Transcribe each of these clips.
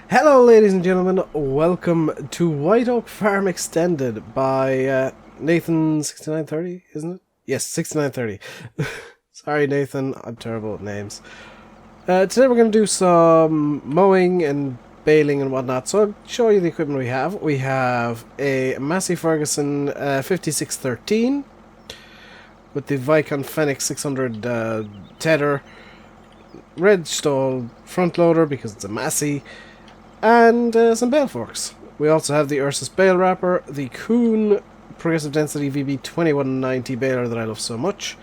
Hello ladies and gentlemen, welcome to White Oak Farm Extended by Nathan6930, isn't it? Yes, 6930. Sorry Nathan, I'm terrible at names. Today we're going to do some mowing and baling and whatnot, so I'll show you the equipment we have. We have a Massey Ferguson 5613 with the Vicon Fenix 600 tether, red stall front loader because it's a Massey, and some bale forks. We also have the Ursus bale wrapper, the Kuhn progressive density VB2190 baler that I love so much,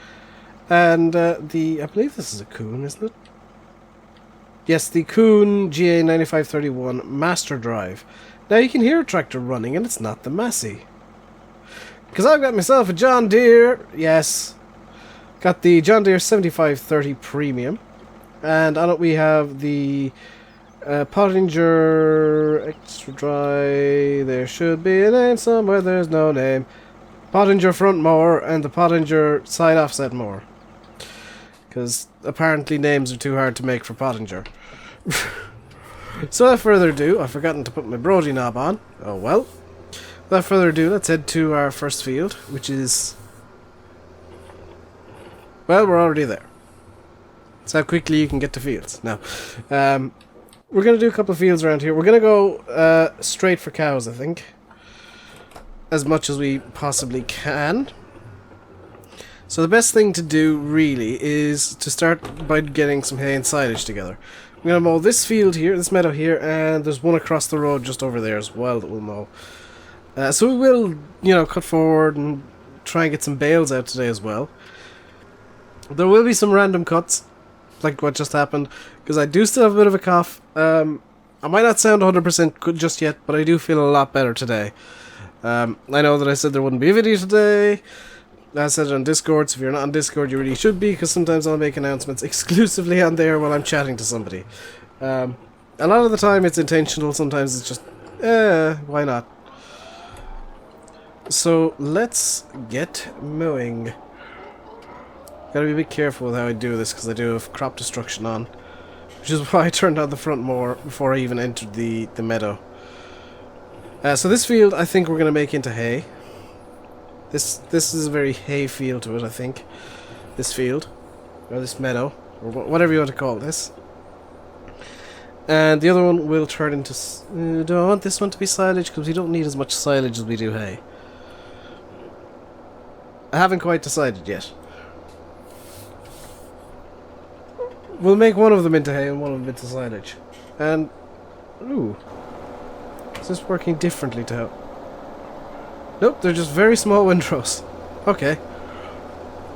and I believe this is a Kuhn, isn't it? Yes, the Kuhn GA9531 Master Drive. Now you can hear a tractor running and it's not the Massey. Because I've got myself a John Deere, yes. Got the John Deere 7530 Premium. And on it we have the Pottinger Extra Dry. There should be a name somewhere, there's no name. Pottinger front mower and the Pottinger side offset mower. Because apparently names are too hard to make for Pottinger. So without further ado, I've forgotten to put my Brody knob on. Oh well. Without further ado, let's head to our first field, which is... well, we're already there. That's how quickly you can get to fields. Now, we're going to do a couple of fields around here. We're going to go straight for cows, I think. As much as we possibly can. So the best thing to do, really, is to start by getting some hay and silage together. I'm going to mow this field here, this meadow here, and there's one across the road just over there as well that we'll mow. So we will, you know, cut forward and try and get some bales out today as well. There will be some random cuts, like what just happened, because I do still have a bit of a cough. I might not sound 100% good just yet, but I do feel a lot better today. I know that I said there wouldn't be a video today. I said it on Discord, so if you're not on Discord, you really should be, because sometimes I'll make announcements exclusively on there while I'm chatting to somebody. A lot of the time it's intentional, sometimes it's just, why not? So, let's get mowing. Gotta be a bit careful with how I do this, because I do have crop destruction on. Which is why I turned on the front mower before I even entered the meadow. So this field, I think we're going to make into hay. This is a very hay feel to it, I think. This field. Or this meadow. Or whatever you want to call this. And the other one will turn into... do I want this one to be silage? Because we don't need as much silage as we do hay. I haven't quite decided yet. We'll make one of them into hay and one of them into silage. And... ooh. Is this working differently to how... nope, they're just very small windrows. Okay.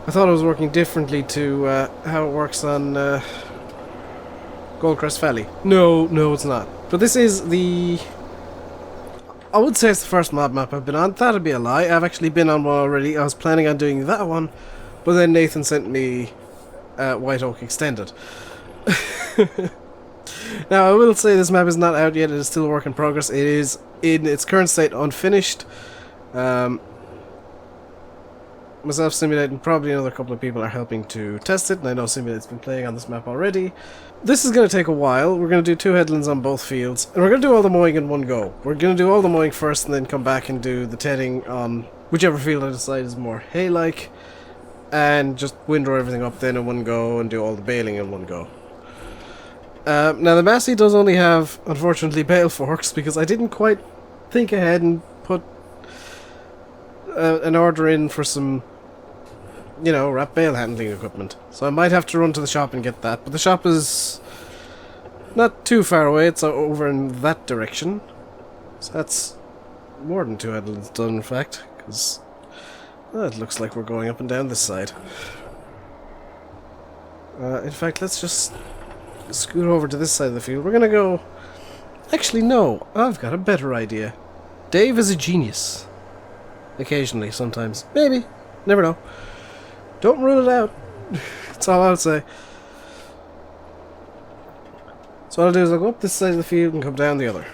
I thought it was working differently to how it works on Goldcrest Valley. No, it's not. But this is the... I would say it's the first mob map I've been on. That'd be a lie. I've actually been on one already. I was planning on doing that one. But then Nathan sent me White Oak Extended. Now, I will say this map is not out yet. It is still a work in progress. It is in its current state unfinished. Myself, Simulate, and probably another couple of people are helping to test it, and I know Simulate's been playing on this map already. This is going to take a while. We're going to do 2 headlands on both fields, and we're going to do all the mowing in one go. We're going to do all the mowing first, and then come back and do the tedding on whichever field I decide is more hay-like, and just windrow everything up then in one go, and do all the baling in one go. Now, the Massey does only have, unfortunately, bale forks, because I didn't quite think ahead and put an order in for some, you know, wrap bale handling equipment. So I might have to run to the shop and get that. But the shop is not too far away. It's over in that direction. So that's more than 2 headlands done, in fact. Because it looks like we're going up and down this side. In fact, let's just scoot over to this side of the field. We're going to go... actually, no. I've got a better idea. Dave is a genius. Occasionally, sometimes. Maybe. Never know. Don't rule it out. That's all I would say. So what I'll do is I'll go up this side of the field and come down the other.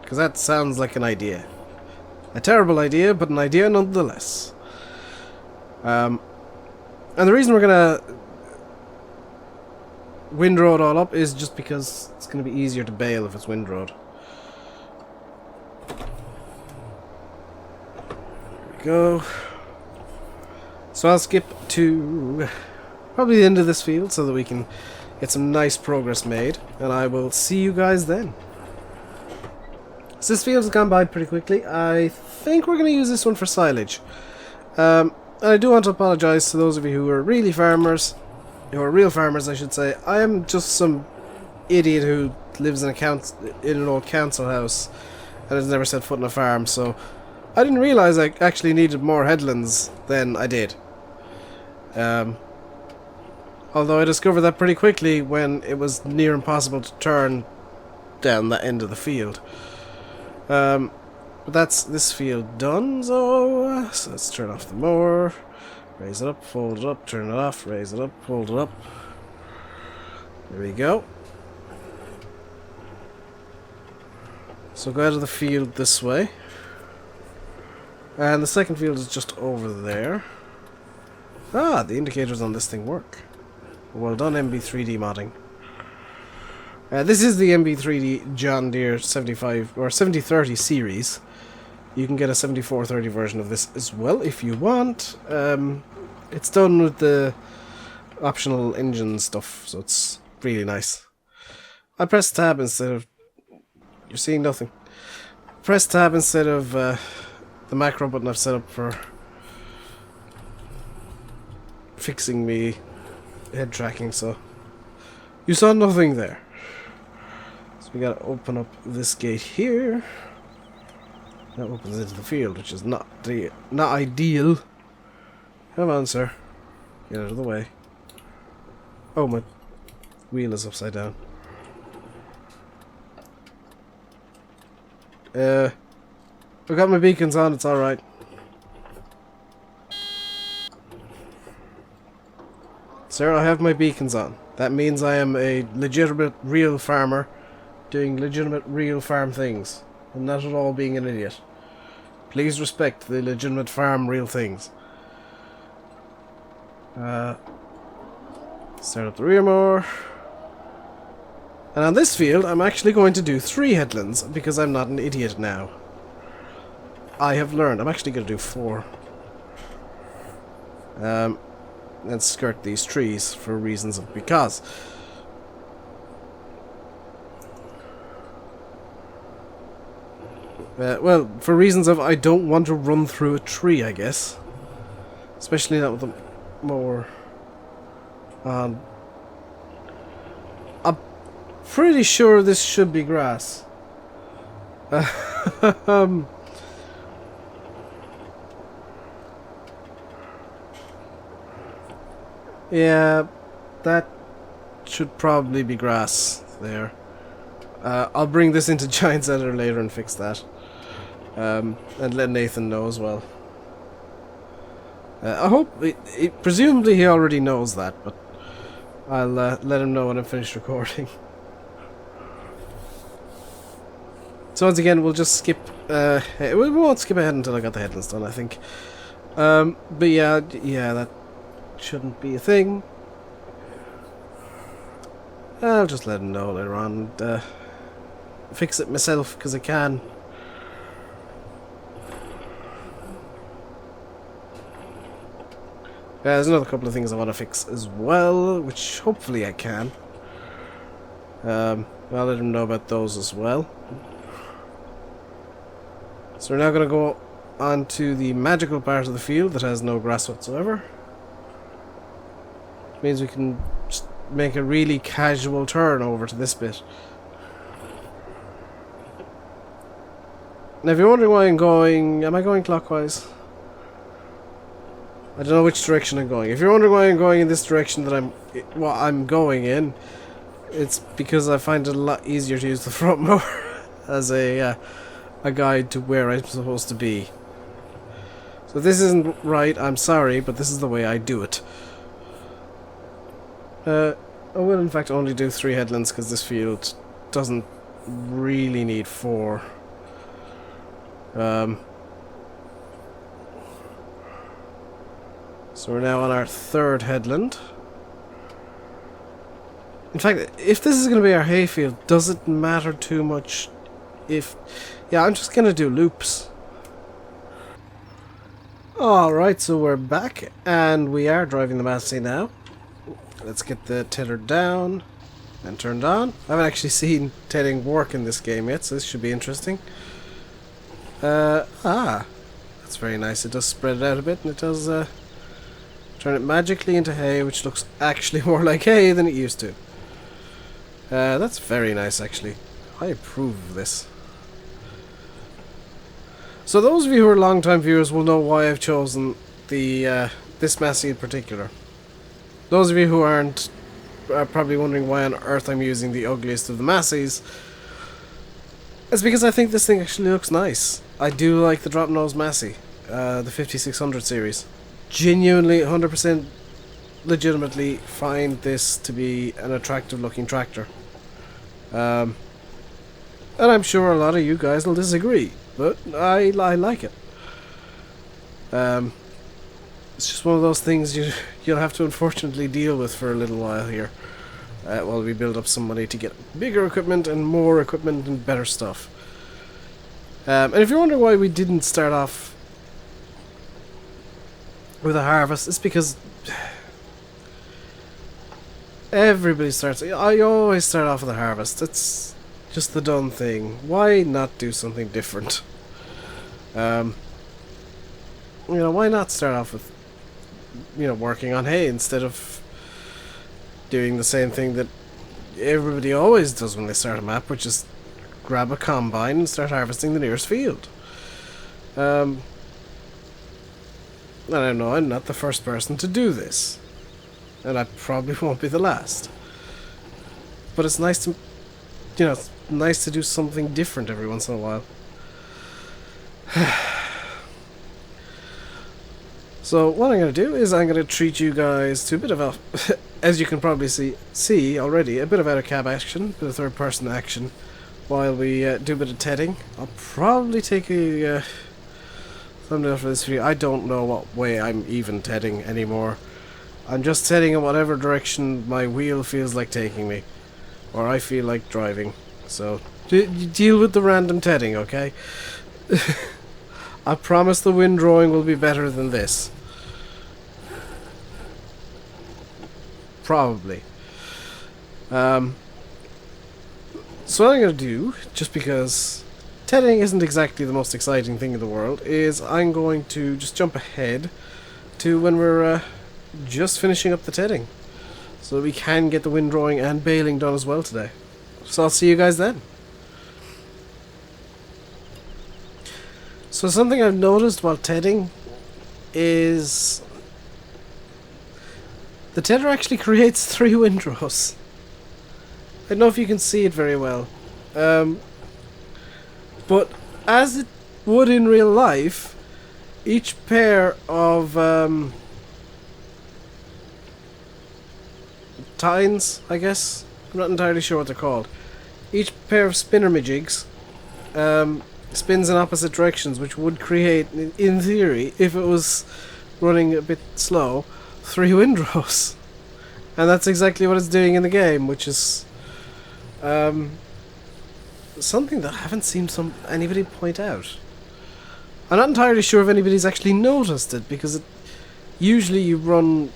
Because that sounds like an idea. A terrible idea, but an idea nonetheless. And the reason we're going to windrow it all up is just because it's going to be easier to bale if it's windrowed. There we go. So I'll skip to probably the end of this field so that we can get some nice progress made, and I will see you guys then. So this field has gone by pretty quickly. I think we're going to use this one for silage. And I do want to apologise to those of you who are really farmers, who are real farmers I should say. I am just some idiot who lives in an old council house and has never set foot on a farm, so I didn't realise I actually needed more headlands than I did. Although I discovered that pretty quickly when it was near impossible to turn down that end of the field. But that's this field done, so let's turn off the mower, raise it up, fold it up, turn it off, raise it up, fold it up. There we go. So go out of the field this way. And the second field is just over there. Ah, the indicators on this thing work. Well done, MB3D modding. This is the MB3D John Deere 75 or 7030 series. You can get a 7430 version of this as well if you want. It's done with the optional engine stuff, so it's really nice. I press tab instead of... You're seeing nothing. Press tab instead of the macro button I've set up for fixing me head tracking, so you saw nothing there. So we gotta open up this gate here. That opens into the field, which is not ideal. Come on, sir. Get out of the way. Oh, my wheel is upside down. I've got my beacons on, it's alright. Sir, I have my beacons on. That means I am a legitimate, real farmer doing legitimate, real farm things. And not at all being an idiot. Please respect the legitimate farm, real things. Start up the rear mower. And on this field, I'm actually going to do 3 headlands because I'm not an idiot now. I have learned. I'm actually going to do 4. And skirt these trees for reasons of because. Well, for reasons of I don't want to run through a tree, I guess. Especially not with the mower on. I'm pretty sure this should be grass. Yeah, that should probably be grass there. I'll bring this into Giants Editor later and fix that. And let Nathan know as well. I hope... presumably he already knows that, but I'll let him know when I'm finished recording. So once again, we'll just skip... we won't skip ahead until I got the headlands done, I think. But yeah, that shouldn't be a thing. I'll just let him know later on and fix it myself because I can. There's another couple of things I want to fix as well, which hopefully I can. I'll let him know about those as well. So we're now going to go on to the magical part of the field that has no grass whatsoever. Which means we can just make a really casual turn over to this bit. Now if you're wondering why I'm going... Am I going clockwise? I don't know which direction I'm going. If you're wondering why I'm going in this direction that I'm going in, it's because I find it a lot easier to use the front mower as a guide to where I'm supposed to be. So if this isn't right, I'm sorry, but this is the way I do it. I will in fact only do 3 headlands because this field doesn't really need 4. So we're now on our 3rd headland. In fact, if this is going to be our hayfield, does it matter too much if... Yeah, I'm just going to do loops. Alright, so we're back, and we are driving the Massey now. Let's get the tiller down and turned on. I haven't actually seen tedding work in this game yet, so this should be interesting. That's very nice. It does spread it out a bit, and it does turn it magically into hay, which looks actually more like hay than it used to. That's very nice, actually. I approve of this. So those of you who are long-time viewers will know why I've chosen the this Massey in particular. Those of you who aren't are probably wondering why on earth I'm using the ugliest of the Masseys. It's because I think this thing actually looks nice. I do like the drop nose Massey, the 5600 series. Genuinely, 100% legitimately find this to be an attractive looking tractor. And I'm sure a lot of you guys will disagree, but I like it. It's just one of those things you'll have to unfortunately deal with for a little while here, while we build up some money to get bigger equipment and more equipment and better stuff. And if you're wondering why we didn't start off with a harvest, it's because everybody starts... I always start off with a harvest. It's just the done thing. Why not do something different? You know, why not start off with, you know, working on hay instead of doing the same thing that everybody always does when they start a map, which is grab a combine and start harvesting the nearest field. I don't know, I'm not the first person to do this, and I probably won't be the last. But it's nice to, you know, it's nice to do something different every once in a while. So what I'm going to do is I'm going to treat you guys to a bit of a, as you can probably see already, a bit of out-of-cab action, a bit of third-person action, while we do a bit of tedding. I'll probably take a thumbnail for this video. I don't know what way I'm even tedding anymore. I'm just tedding in whatever direction my wheel feels like taking me, or I feel like driving. So deal with the random tedding, okay? I promise the windrowing will be better than this. Probably. So what I'm going to do, just because tedding isn't exactly the most exciting thing in the world, is I'm going to just jump ahead to when we're just finishing up the tedding, so that we can get the windrowing and baling done as well today. So I'll see you guys then. So something I've noticed while tedding is the tedder actually creates 3 windrows. I don't know if you can see it very well, but as it would in real life, each pair of tines, I guess, I'm not entirely sure what they're called, each pair of spinner majigs spins in opposite directions, which would create, in theory, if it was running a bit slow, 3 windrows. And that's exactly what it's doing in the game, which is something that I haven't seen anybody point out. I'm not entirely sure if anybody's actually noticed it, because usually you run,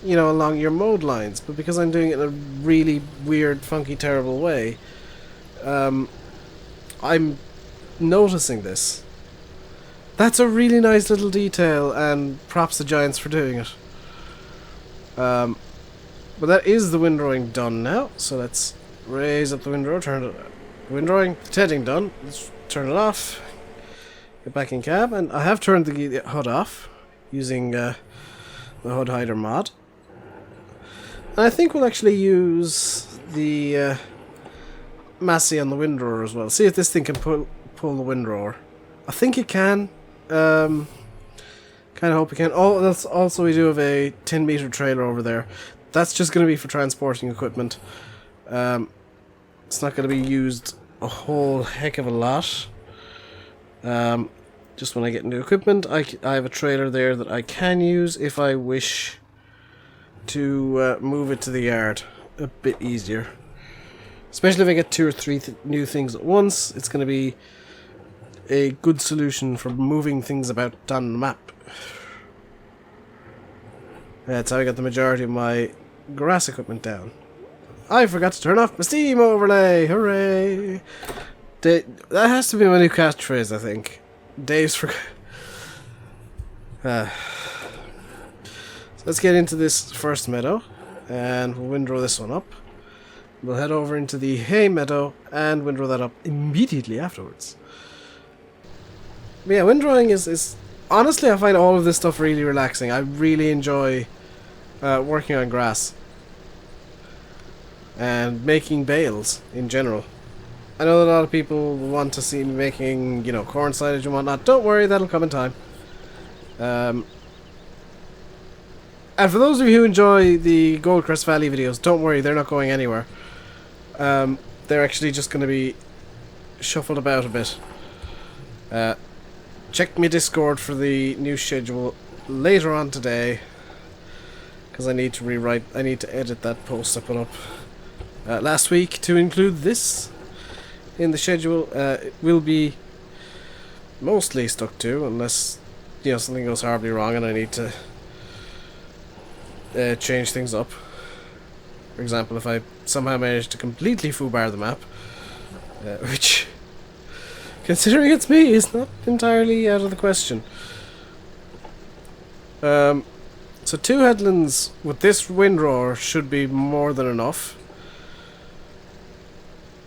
you know, along your mode lines, but because I'm doing it in a really weird, funky, terrible way, I'm noticing this. That's a really nice little detail, and props to Giants for doing it. But that is the windrowing done now, so let's raise up the windrow, turn it... Windrowing, tedding done, let's turn it off, get back in cab, and I have turned the HUD off, using the HUD hider mod. And I think we'll actually use the Massey on the windrower as well. See if this thing can pull the windrower. I think it can. Kind of hope it can. Oh, that's also, we do have a 10-meter trailer over there. That's just going to be for transporting equipment. It's not going to be used a whole heck of a lot. Just when I get into equipment, I have a trailer there that I can use if I wish to move it to the yard. a bit easier. Especially if I get 2 or 3 new things at once, it's going to be a good solution for moving things about on the map. That's how I got the majority of my grass equipment down. I forgot to turn off my Steam overlay! Hooray! That has to be my new catchphrase, I think. Dave's for... So let's get into this first meadow, and we'll windrow this one up. We'll head over into the hay meadow and windrow that up immediately afterwards. But yeah, windrowing is... Honestly, I find all of this stuff really relaxing. I really enjoy working on grass. And making bales in general. I know that a lot of people want to see me making, you know, corn silage and whatnot. Don't worry, that'll come in time. And for those of you who enjoy the Goldcrest Valley videos, don't worry, they're not going anywhere. They're actually just going to be shuffled about a bit. Check my Discord for the new schedule later on today, because I need to edit that post I put up last week to include this in the schedule. It will be mostly stuck to, unless, you know, something goes horribly wrong and I need to change things up. For example, if I somehow manage to completely foobar the map, which, considering it's me, is not entirely out of the question. So 2 headlands with this windrower should be more than enough.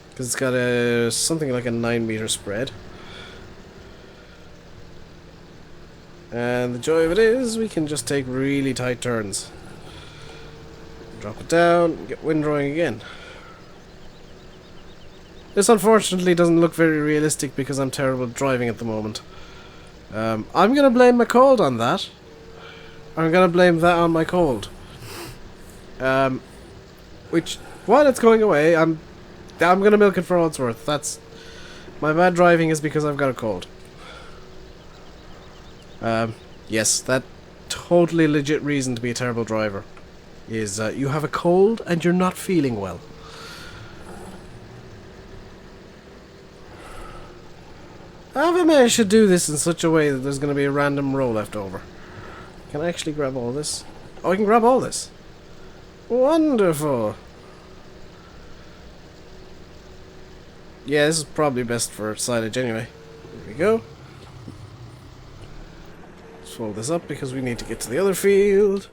Because it's got something like a 9-meter spread. And the joy of it is we can just take really tight turns. Drop it down, get windrowing again. This unfortunately doesn't look very realistic because I'm terrible at driving at the moment. I'm going to blame my cold on that. I'm going to blame that on my cold. Which, while it's going away, I'm going to milk it for all it's worth. That's... My bad driving is because I've got a cold. Yes, that totally legit reason to be a terrible driver is you have a cold and you're not feeling well. How have I managed to do this in such a way that there's going to be a random row left over? Can I actually grab all this? Oh, I can grab all this. Wonderful. Yeah, this is probably best for silage anyway. There we go. Let's fold this up because we need to get to the other field.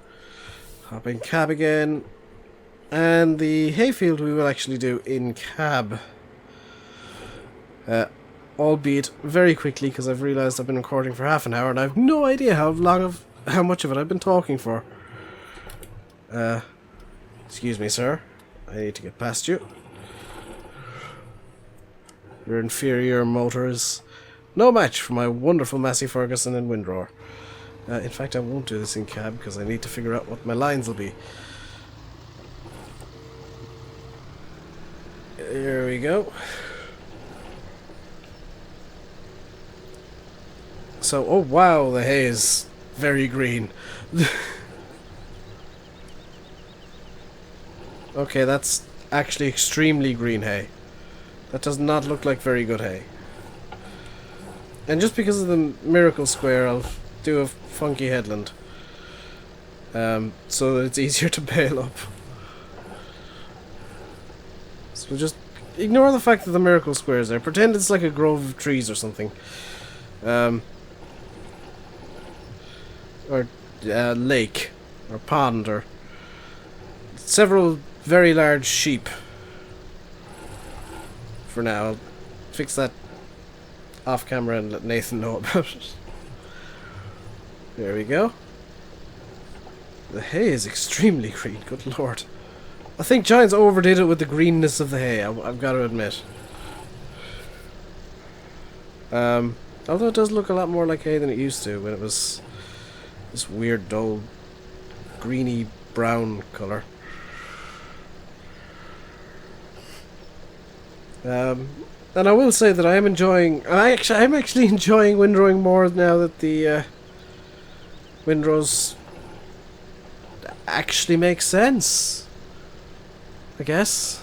Hop in cab again. And the hayfield we will actually do in cab. Albeit very quickly, because I've realised I've been recording for half an hour and I have no idea how much of it I've been talking for. Excuse me, sir. I need to get past you. Your inferior motor is no match for my wonderful Massey Ferguson and windrower. In fact, I won't do this in cab because I need to figure out what my lines will be. There we go. So, oh wow, the hay is very green. Okay, that's actually extremely green hay. That does not look like very good hay. And just because of the miracle square, I'll do a funky headland. So that it's easier to bale up. So just ignore the fact that the miracle square is there. Pretend it's like a grove of trees or something. Or lake, or pond, or several very large sheep. For now, I'll fix that off camera and let Nathan know about it. There we go. The hay is extremely green, good lord. I think Giants overdid it with the greenness of the hay, I've got to admit. Although it does look a lot more like hay than it used to when it was this weird, dull, greeny brown colour. And I will say that I am enjoying... I'm actually enjoying windrowing more now that the windrows actually make sense. I guess.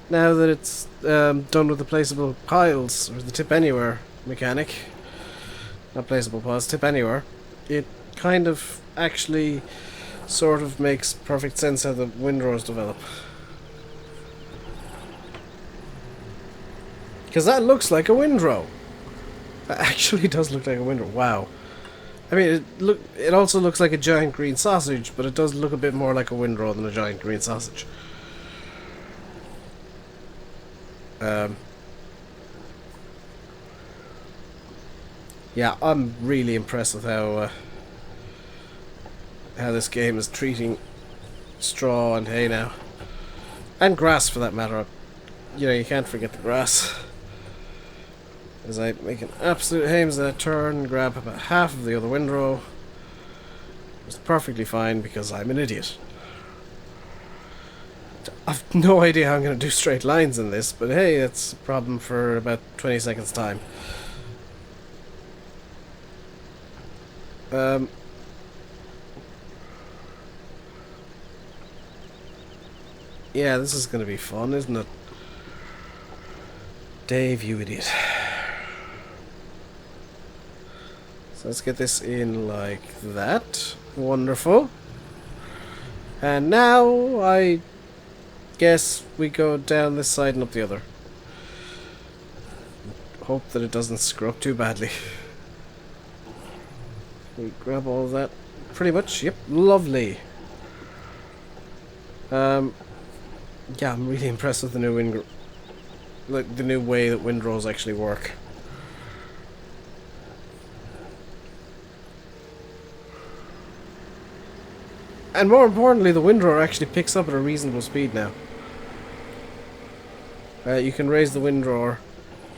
Now that it's done with the placeable piles, or the tip anywhere mechanic, not placeable piles, tip anywhere, it kind of actually sort of makes perfect sense how the windrows develop. Because that looks like a windrow. That actually does look like a windrow. Wow. I mean, it also looks like a giant green sausage, but it does look a bit more like a windrow than a giant green sausage. Yeah, I'm really impressed with how this game is treating straw and hay now. And grass, for that matter. You know, you can't forget the grass. As I make an absolute hames of that turn, grab about half of the other windrow. It's perfectly fine because I'm an idiot. I've no idea how I'm going to do straight lines in this, but hey, that's a problem for about 20 seconds time. Yeah, this is going to be fun, isn't it? Dave, you idiot. So let's get this in like that. Wonderful. And now I guess we go down this side and up the other. Hope that it doesn't screw up too badly. We grab all of that. Pretty much, yep, lovely. Yeah, I'm really impressed with the new the new way that windrows actually work. And more importantly, the windrower actually picks up at a reasonable speed now. You can raise the windrower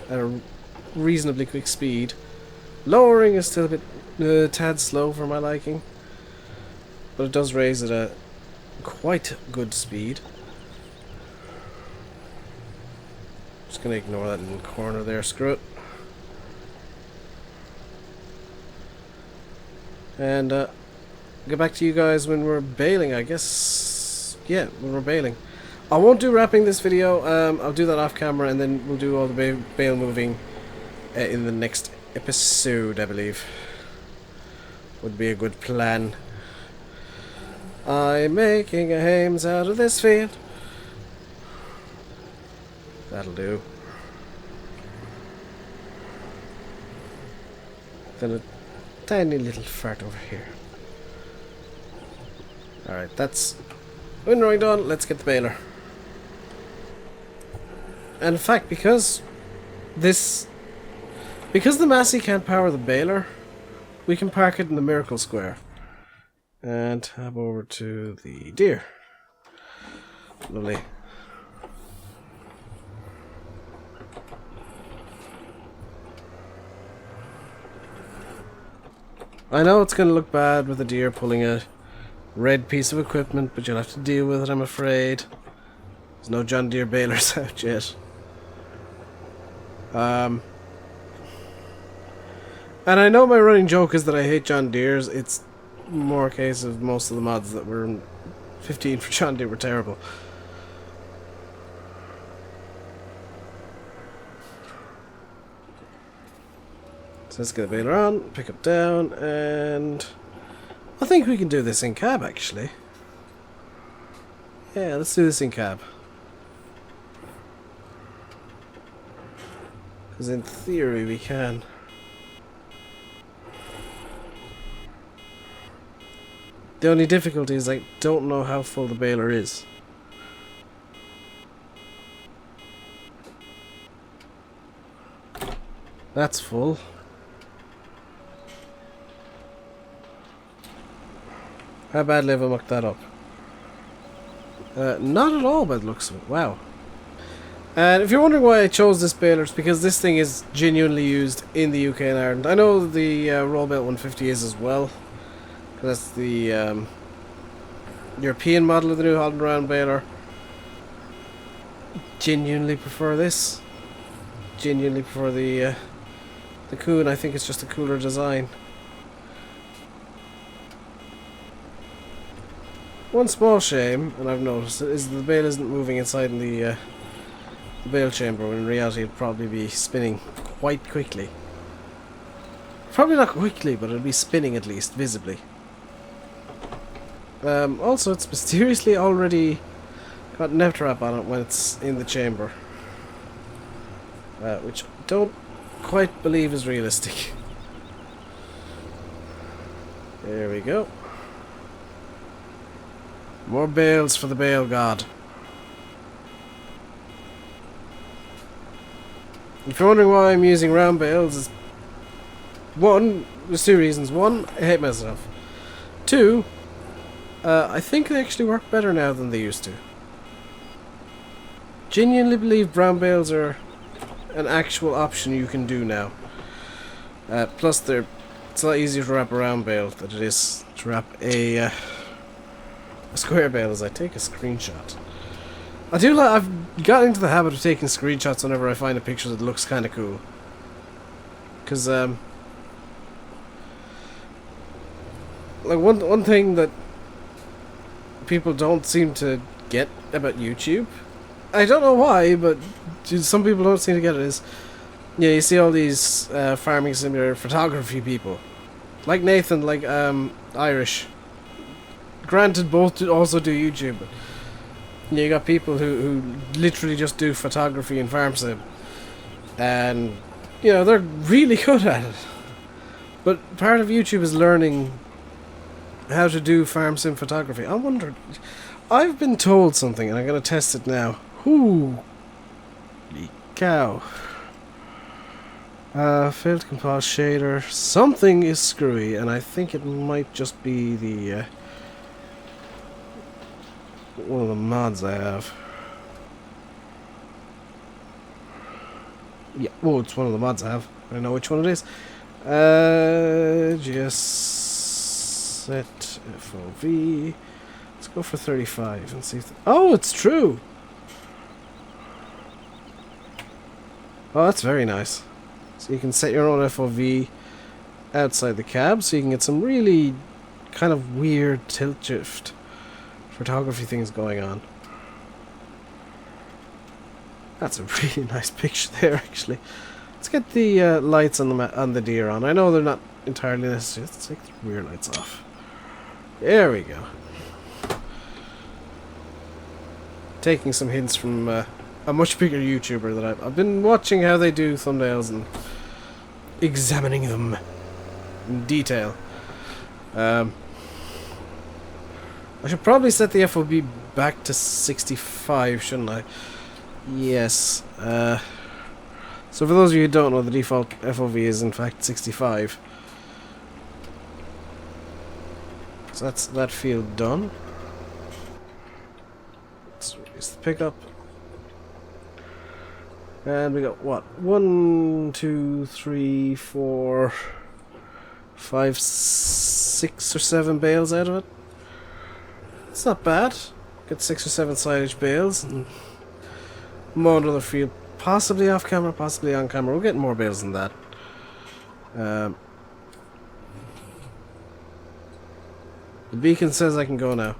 at a reasonably quick speed. Lowering is still a bit tad slow for my liking, but it does raise at a quite good speed. Just gonna ignore that little corner there, screw it. And get back to you guys when we're baling, I guess. Yeah, when we're baling. I won't do wrapping this video, I'll do that off camera, and then we'll do all the bale moving in the next episode, I believe. Would be a good plan. I'm making a hames out of this field. That'll do. Then a tiny little fart over here. Alright, that's windrowing done. Let's get the baler. And in fact, because the Massey can't power the baler, we can park it in the Miracle Square. And hop over to the Deere. Lovely. I know it's going to look bad with the Deere pulling a red piece of equipment, but you'll have to deal with it, I'm afraid. There's no John Deere balers out yet. And I know my running joke is that I hate John Deere's. It's more a case of most of the mods that were in 15 for John Deere were terrible. So let's get the baler on, pick up down, and I think we can do this in cab, actually. Yeah, let's do this in cab. Because in theory we can. The only difficulty is I don't know how full the baler is. That's full. How badly have I mucked that up? Not at all by the looks of it. Wow. And if you're wondering why I chose this baler, it's because this thing is genuinely used in the UK and Ireland. I know the Rollbelt 150 is as well. That's the European model of the New Holland round baler. Genuinely prefer this. Genuinely prefer the Kuhn. I think it's just a cooler design. One small shame, and I've noticed it, is the bale isn't moving inside in the bale chamber, when in reality it'd probably be spinning quite quickly. Probably not quickly, but it'll be spinning at least, visibly. Also, it's mysteriously already got neft wrap on it when it's in the chamber. Which I don't quite believe is realistic. There we go. More bales for the bale god. If you're wondering why I'm using round bales, it's there's two reasons. One, I hate myself. Two, I think they actually work better now than they used to. Genuinely believe brown bales are an actual option you can do now. Plus, it's a lot easier to wrap a round bale than it is to wrap a square bale. As I take a screenshot, I've got into the habit of taking screenshots whenever I find a picture that looks kind of cool. Because like one thing that people don't seem to get about YouTube, I don't know why, but some people don't seem to get it, is, yeah, you see all these farming simulator photography people, like Nathan, like Irish. Granted, both also do YouTube, but you got people who literally just do photography and farm sim, and you know they're really good at it. But part of YouTube is learning how to do farm sim photography. I wonder, I've been told something, and I'm gonna test it now. Holy cow. Failed to compile shader. Something is screwy, and I think it might just be the one of the mods I have. Yeah, well, it's one of the mods I have. I don't know which one it is. Just set FOV. Let's go for 35 and see if... Oh, it's true! Oh, that's very nice. So you can set your own FOV outside the cab, so you can get some really kind of weird tilt shift photography things going on. That's a really nice picture there, actually. Let's get the lights on the deer on. I know they're not entirely necessary. Let's take the rear lights off. There we go. Taking some hints from a much bigger YouTuber that I've been watching how they do thumbnails and examining them in detail. I should probably set the FOV back to 65, shouldn't I? Yes. So for those of you who don't know, the default FOV is in fact 65. So that's that field done. Let's release the pickup. And we got what? 1, 2, 3, 4, 5, 6 or 7 bales out of it. It's not bad. Get 6 or 7 silage bales and mow another field, possibly off camera, possibly on camera. We'll get more bales than that. The beacon says I can go now.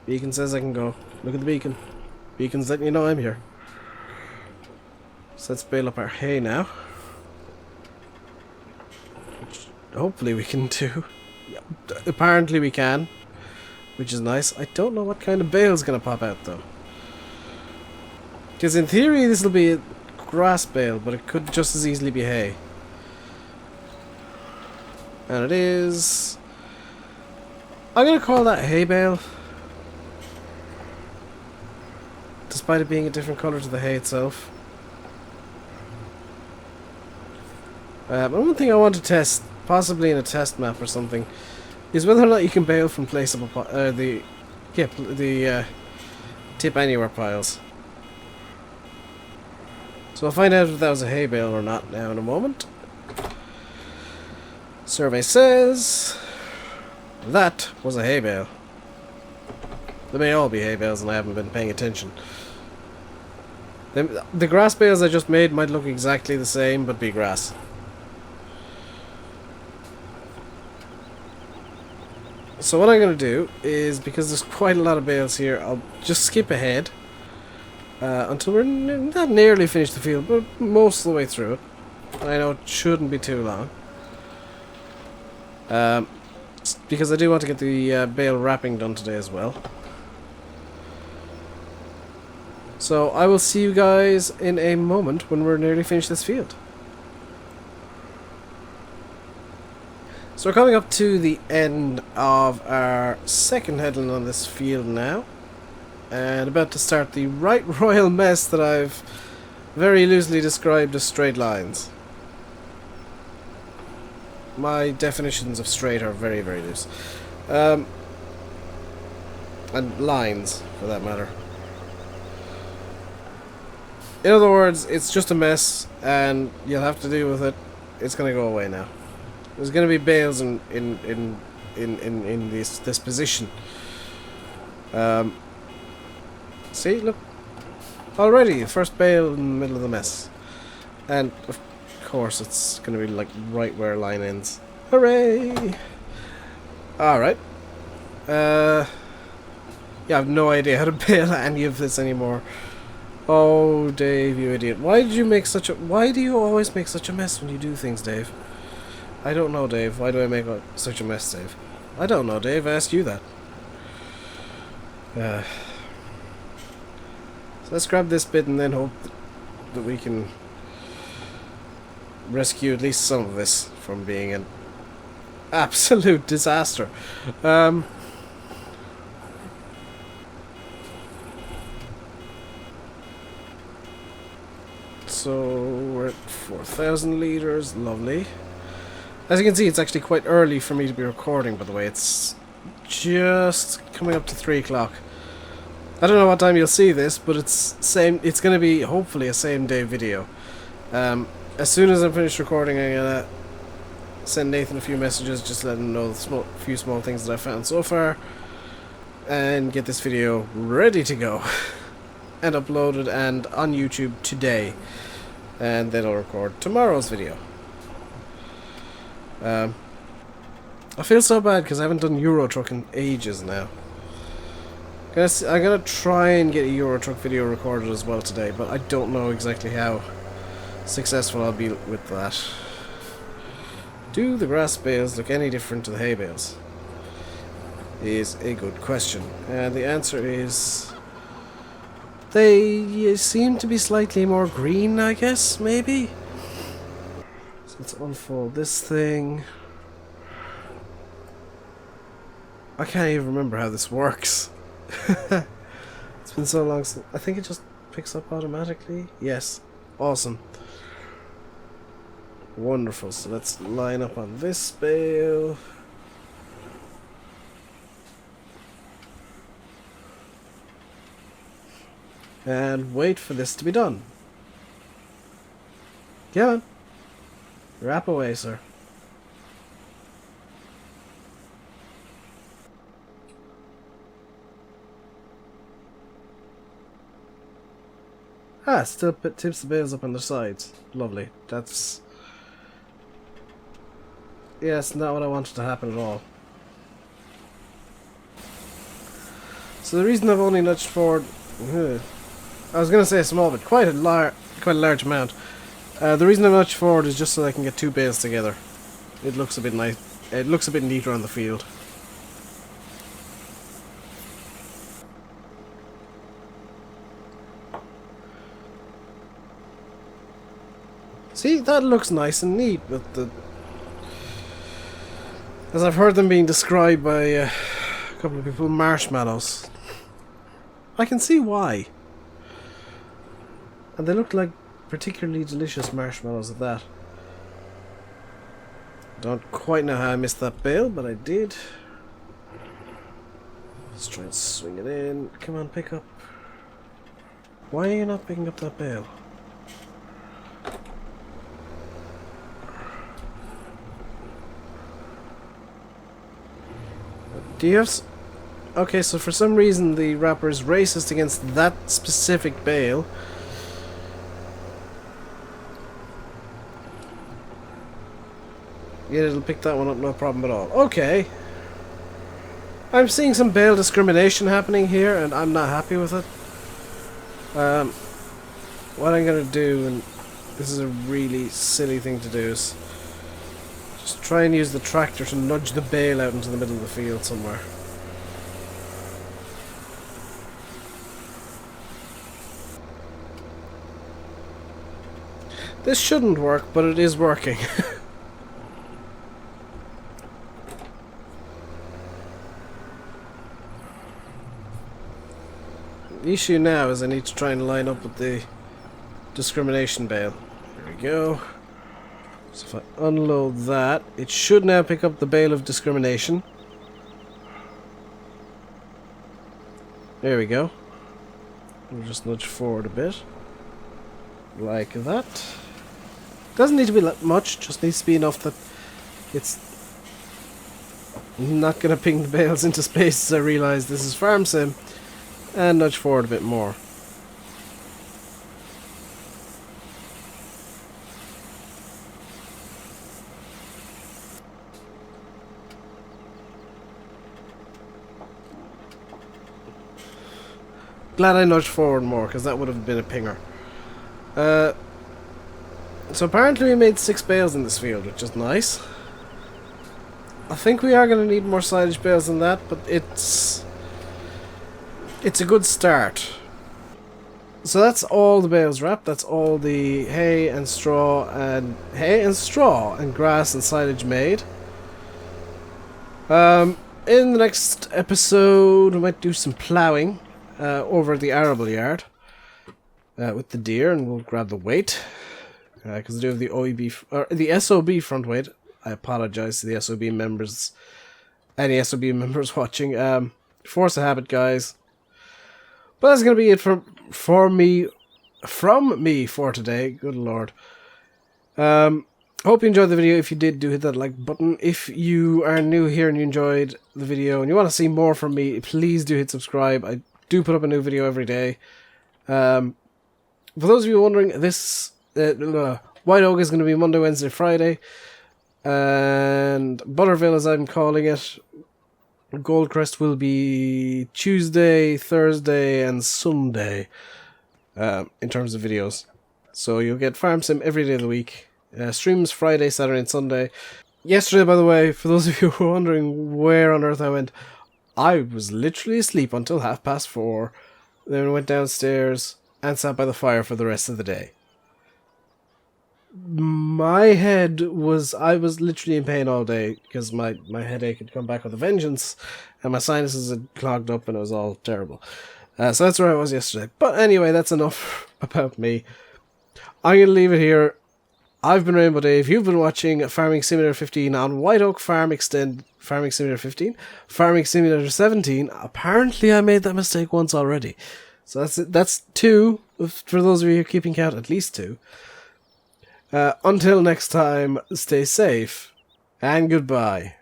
Beacon says I can go. Look at the beacon. Beacon's letting you know I'm here. So let's bale up our hay now. Which hopefully we can do. Yeah, apparently we can. Which is nice. I don't know what kind of bale is going to pop out though. Because in theory this will be a grass bale, but it could just as easily be hay. And it is... I'm going to call that hay bale. Despite it being a different colour to the hay itself. But one thing I want to test, possibly in a test map or something, is whether or not you can bale from placeable the tip anywhere piles. So I'll find out if that was a hay bale or not now in a moment. Survey says that was a hay bale. They may all be hay bales and I haven't been paying attention. The grass bales I just made might look exactly the same but be grass. So what I'm going to do is, because there's quite a lot of bales here, I'll just skip ahead until we're not nearly finished the field, but most of the way through it. I know it shouldn't be too long. Because I do want to get the bale wrapping done today as well. So I will see you guys in a moment when we're nearly finished this field. So we're coming up to the end of our second headland on this field now, and about to start the right royal mess that I've very loosely described as straight lines. My definitions of straight are very, very loose. And lines, for that matter. In other words, it's just a mess, and you'll have to deal with it. It's going to go away now. There's going to be bales in this position. See, look. Already, the first bale in the middle of the mess. And, of course, it's going to be, like, right where a line ends. Hooray! Alright. Yeah, I have no idea how to bale any of this anymore. Oh, Dave, you idiot. Why do you always make such a mess when you do things, Dave? I don't know, Dave. Why do I make such a mess, Dave? I don't know, Dave. I asked you that. So let's grab this bit and then hope that we can rescue at least some of this from being an absolute disaster. So we're at 4,000 litres, lovely. As you can see, it's actually quite early for me to be recording, by the way. It's just coming up to 3 o'clock. I don't know what time you'll see this, but it's going to be hopefully a same day video. As soon as I'm finished recording, I'm going to send Nathan a few messages, just let him know the few small things that I found so far, and get this video ready to go. And uploaded and on YouTube today, and then I'll record tomorrow's video. I feel so bad because I haven't done Euro Truck in ages now. I'm gonna try and get a Euro Truck video recorded as well today, but I don't know exactly how successful I'll be with that. Do the grass bales look any different to the hay bales? Is a good question, and the answer is they seem to be slightly more green, I guess, maybe? So let's unfold this thing. I can't even remember how this works. It's been so long since... I think it just picks up automatically. Yes. Awesome. Wonderful. So let's line up on this bale. And wait for this to be done. Come on. Wrap away, sir. Ah, still tips the bales up on the sides. Lovely. That's... yes, not what I wanted to happen at all. So the reason I've only nudged forward... I was going to say a small bit, quite a large amount. The reason I'm nudged forward is just so I can get 2 bales together. It looks a bit nice. It looks a bit neater on the field. See, that looks nice and neat with the... as I've heard them being described by a couple of people, marshmallows. I can see why. And they look like particularly delicious marshmallows at that. Don't quite know how I missed that bale, but I did. Let's try and swing it in. Come on, pick up. Why are you not picking up that bale? Do you have... okay, so for some reason the wrapper is racist against that specific bale. Yeah, it'll pick that one up, no problem at all. Okay. I'm seeing some bale discrimination happening here, and I'm not happy with it. What I'm going to do, and this is a really silly thing to do, is just try and use the tractor to nudge the bale out into the middle of the field somewhere. This shouldn't work, but it is working. The issue now is I need to try and line up with the discrimination bale. There we go. So if I unload that, it should now pick up the bale of discrimination. There we go. We'll just nudge forward a bit. Like that. Doesn't need to be much, just needs to be enough that it's not going to ping the bales into space as I realise this is farm sim. And nudge forward a bit more. Glad I nudged forward more, because that would have been a pinger. So apparently we made 6 bales in this field, which is nice. I think we are going to need more silage bales than that, but it's a good start. So that's all the bales wrapped. That's all the hay and straw and grass and silage made. In the next episode, we might do some ploughing over at the arable yard with the Deere, and we'll grab the weight because I do have the OEB or the SOB front weight. I apologize to the SOB members, any SOB members watching. Force a habit, guys. But that's going to be it from me for today. Good lord. Hope you enjoyed the video. If you did, do hit that like button. If you are new here and you enjoyed the video and you want to see more from me, please do hit subscribe. I do put up a new video every day. For those of you wondering, this White Oak is going to be Monday, Wednesday, Friday. And Butterville, as I'm calling it, Goldcrest will be Tuesday, Thursday, and Sunday in terms of videos. So you'll get Farm Sim every day of the week. Streams Friday, Saturday, and Sunday. Yesterday, by the way, for those of you who are wondering where on earth I went, I was literally asleep until 4:30. Then I went downstairs and sat by the fire for the rest of the day. I was literally in pain all day because my headache had come back with a vengeance and my sinuses had clogged up and it was all terrible. So that's where I was yesterday. But anyway, that's enough about me. I'm going to leave it here. I've been RainbowDave. You've been watching Farming Simulator 15 on White Oak Farm Extend. Farming Simulator 15. Farming Simulator 17. Apparently I made that mistake once already. So that's it. That's 2. For those of you keeping count, at least 2. Until next time, stay safe, and goodbye.